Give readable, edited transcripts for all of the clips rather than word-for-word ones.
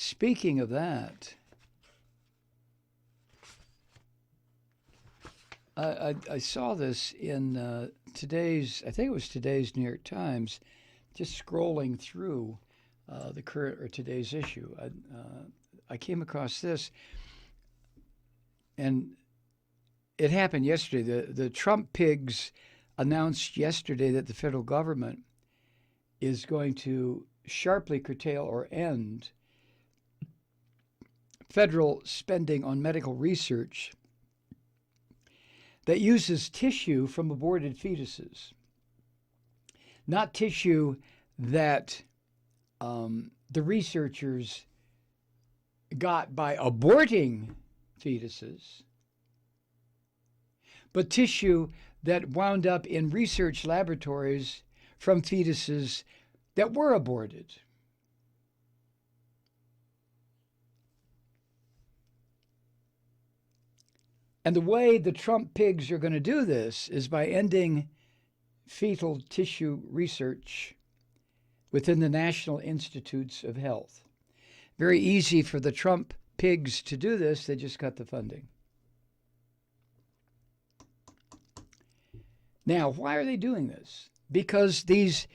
Speaking of that, I saw this in today's, I think it was today's New York Times, just scrolling through the current or today's issue. I came across this, and it happened yesterday. The Trump pigs announced yesterday that the federal government is going to sharply curtail or end federal spending on medical research that uses tissue from aborted fetuses, not tissue that the researchers got by aborting fetuses, but tissue that wound up in research laboratories from fetuses that were aborted. And the way the Trump pigs are going to do this is by ending fetal tissue research within the National Institutes of Health. Very easy for the Trump pigs to do this. They just cut the funding. Now, why are they doing this? Because these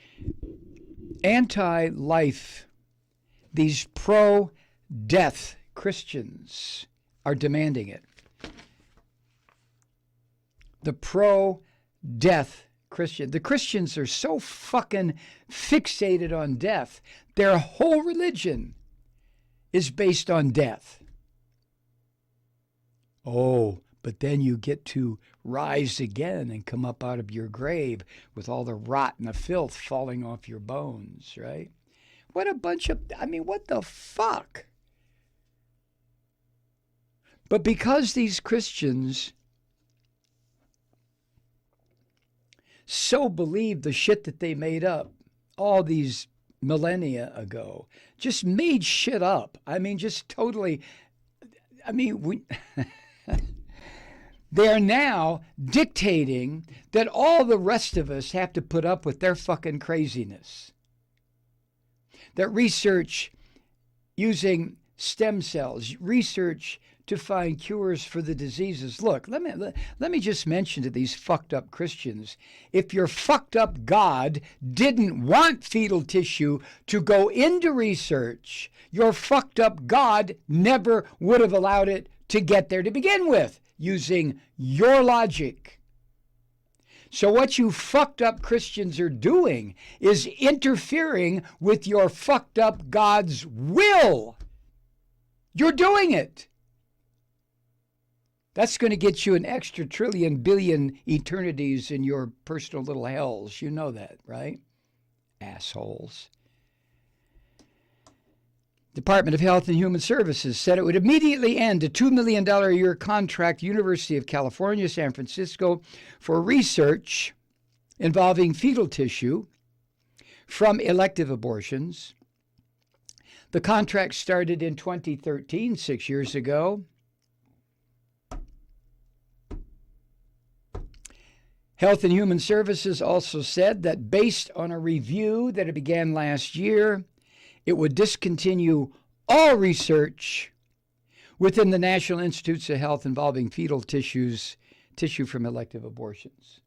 anti-life, these pro-death Christians are demanding it. The pro-death Christian. The Christians are so fucking fixated on death. Their whole religion is based on death. Oh, but then you get to rise again and come up out of your grave with all the rot and the filth falling off your bones, right? What a bunch of, what the fuck? But because these Christians so believe the shit that they made up all these millennia ago, just made shit up. Just totally, they're now dictating that all the rest of us have to put up with their fucking craziness. That research using stem cells, research to find cures for the diseases. Look, let me just mention to these fucked up Christians, if your fucked up God didn't want fetal tissue to go into research, your fucked up God never would have allowed it to get there to begin with, using your logic. So what you fucked up Christians are doing is interfering with your fucked up God's will. You're doing it. That's going to get you an extra trillion, billion eternities in your personal little hells. You know that, right? Assholes. Department of Health and Human Services said it would immediately end a $2 million a year contract, University of California, San Francisco, for research involving fetal tissue from elective abortions. The contract started in 2013, 6 years ago. Health and Human Services also said that based on a review that it began last year, it would discontinue all research within the National Institutes of Health involving fetal tissue from elective abortions.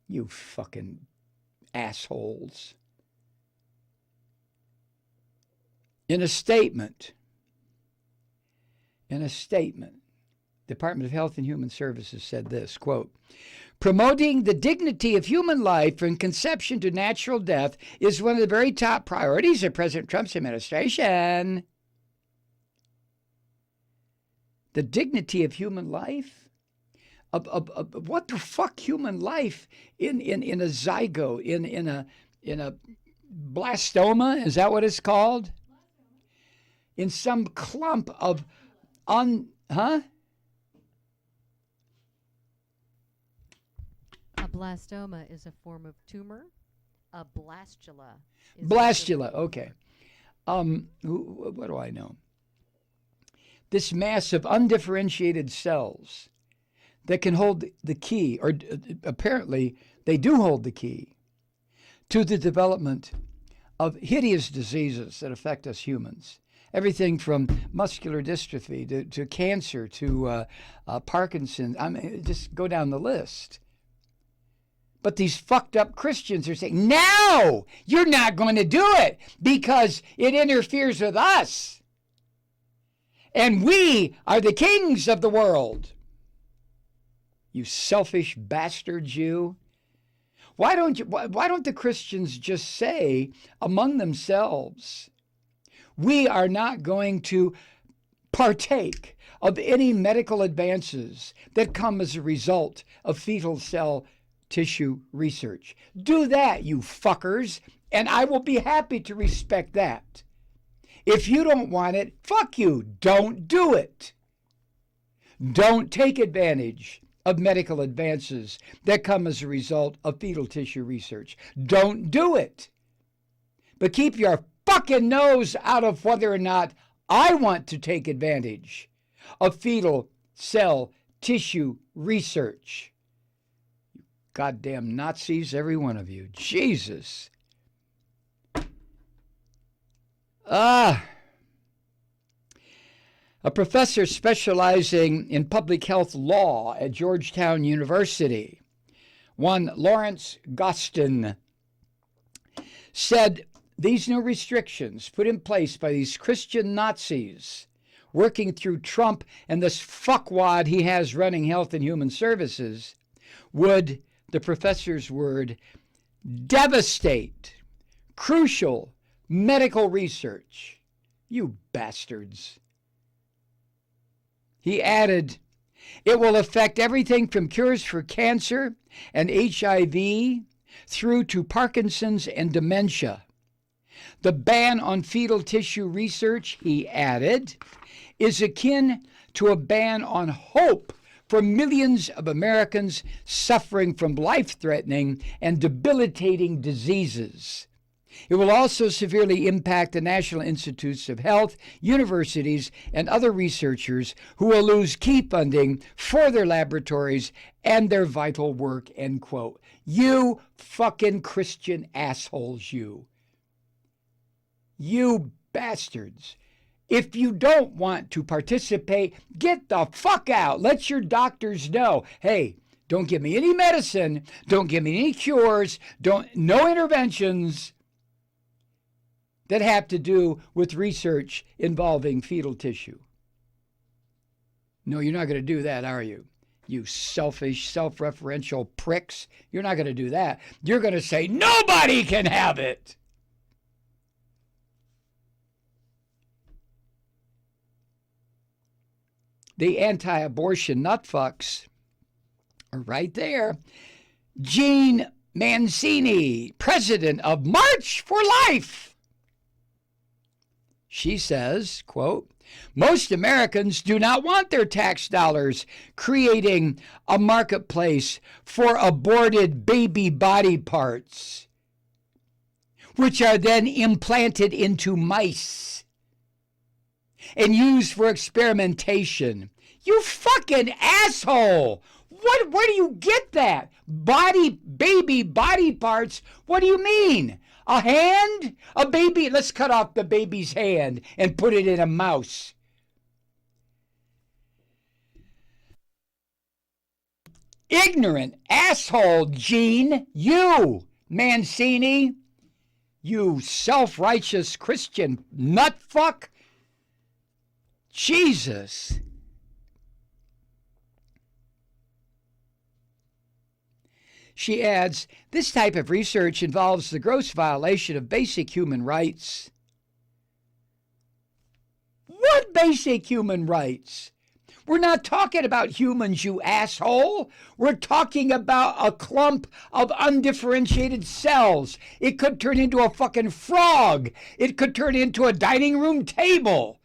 You fucking assholes. In a statement, Department of Health and Human Services said this, quote, promoting the dignity of human life from conception to natural death is one of the very top priorities of President Trump's administration. The dignity of human life? What the fuck human life in a zygote, in a blastoma? Is that what it's called? In some clump of A blastoma is a form of tumor. A blastula is blastula, okay. What do I know? This mass of undifferentiated cells that can hold the key, or apparently they do hold the key, to the development of hideous diseases that affect us humans. Everything from muscular dystrophy to cancer to Parkinson's. I mean, just go down the list. But these fucked up Christians are saying, no, you're not going to do it because it interferes with us. And we are the kings of the world. You selfish bastards, you. Why don't the Christians just say among themselves, we are not going to partake of any medical advances that come as a result of fetal cell tissue research. Do that, you fuckers, and I will be happy to respect that. If you don't want it, fuck you. Don't do it. Don't take advantage of medical advances that come as a result of fetal tissue research. Don't do it. But keep your fucking nose out of whether or not I want to take advantage of fetal cell tissue research. Goddamn Nazis, every one of you. Jesus. A professor specializing in public health law at Georgetown University, one Lawrence Gostin, said these new restrictions put in place by these Christian Nazis working through Trump and this fuckwad he has running Health and Human Services would, the professor's word, devastate crucial medical research. You bastards. He added, it will affect everything from cures for cancer and HIV through to Parkinson's and dementia. The ban on fetal tissue research, he added, is akin to a ban on hope for millions of Americans suffering from life-threatening and debilitating diseases. It will also severely impact the National Institutes of Health, universities, and other researchers who will lose key funding for their laboratories and their vital work, end quote. You fucking Christian assholes, you. You bastards. If you don't want to participate, get the fuck out. Let your doctors know, hey, don't give me any medicine, don't give me any cures, no interventions that have to do with research involving fetal tissue. No, you're not going to do that, are you? You selfish, self-referential pricks. You're not going to do that. You're going to say, nobody can have it. The anti-abortion nutfucks are right there. Jean Mancini, president of March for Life. She says, quote, most Americans do not want their tax dollars creating a marketplace for aborted baby body parts, which are then implanted into mice and used for experimentation. You fucking asshole! Where do you get that? Baby body parts? What do you mean? A hand? A baby? Let's cut off the baby's hand and put it in a mouse. Ignorant asshole, Gene. You, Mancini. You self-righteous Christian nutfuck. Jesus. She adds, this type of research involves the gross violation of basic human rights. What basic human rights? We're not talking about humans, you asshole. We're talking about a clump of undifferentiated cells. It could turn into a fucking frog. It could turn into a dining room table.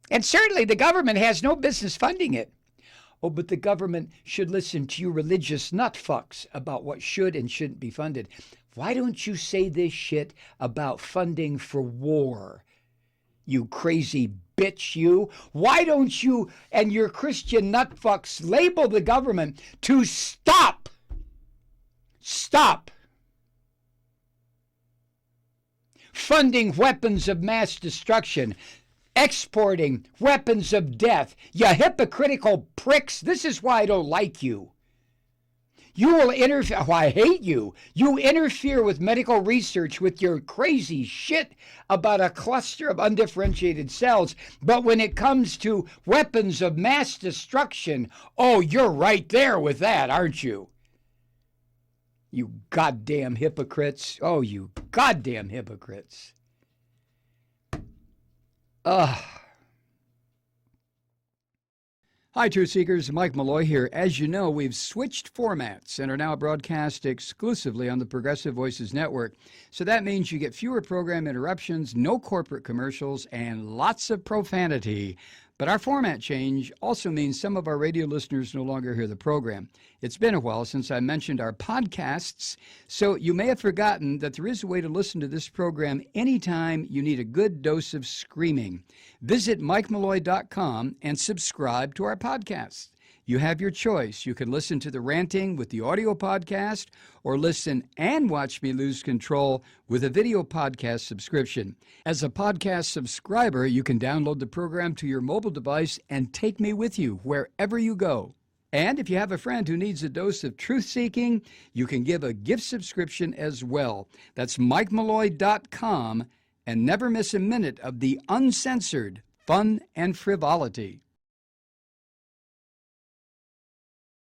And certainly the government has no business funding it. Oh, but the government should listen to you religious nutfucks about what should and shouldn't be funded. Why don't you say this shit about funding for war? You crazy bitch, you. Why don't you and your Christian nutfucks label the government to stop funding weapons of mass destruction, exporting weapons of death. You hypocritical pricks. This is why I don't like you. You will interfere. Oh, I hate you. You interfere with medical research with your crazy shit about a cluster of undifferentiated cells. But when it comes to weapons of mass destruction, oh, you're right there with that, aren't you? You goddamn hypocrites. Oh, you goddamn hypocrites. Ugh. Hi, Truth Seekers. Mike Malloy here. As you know, we've switched formats and are now broadcast exclusively on the Progressive Voices Network. So that means you get fewer program interruptions, no corporate commercials, and lots of profanity. But our format change also means some of our radio listeners no longer hear the program. It's been a while since I mentioned our podcasts, so you may have forgotten that there is a way to listen to this program anytime you need a good dose of screaming. Visit MikeMalloy.com and subscribe to our podcasts. You have your choice. You can listen to the ranting with the audio podcast or listen and watch me lose control with a video podcast subscription. As a podcast subscriber, you can download the program to your mobile device and take me with you wherever you go. And if you have a friend who needs a dose of truth-seeking, you can give a gift subscription as well. That's MikeMalloy.com, and never miss a minute of the uncensored fun and frivolity.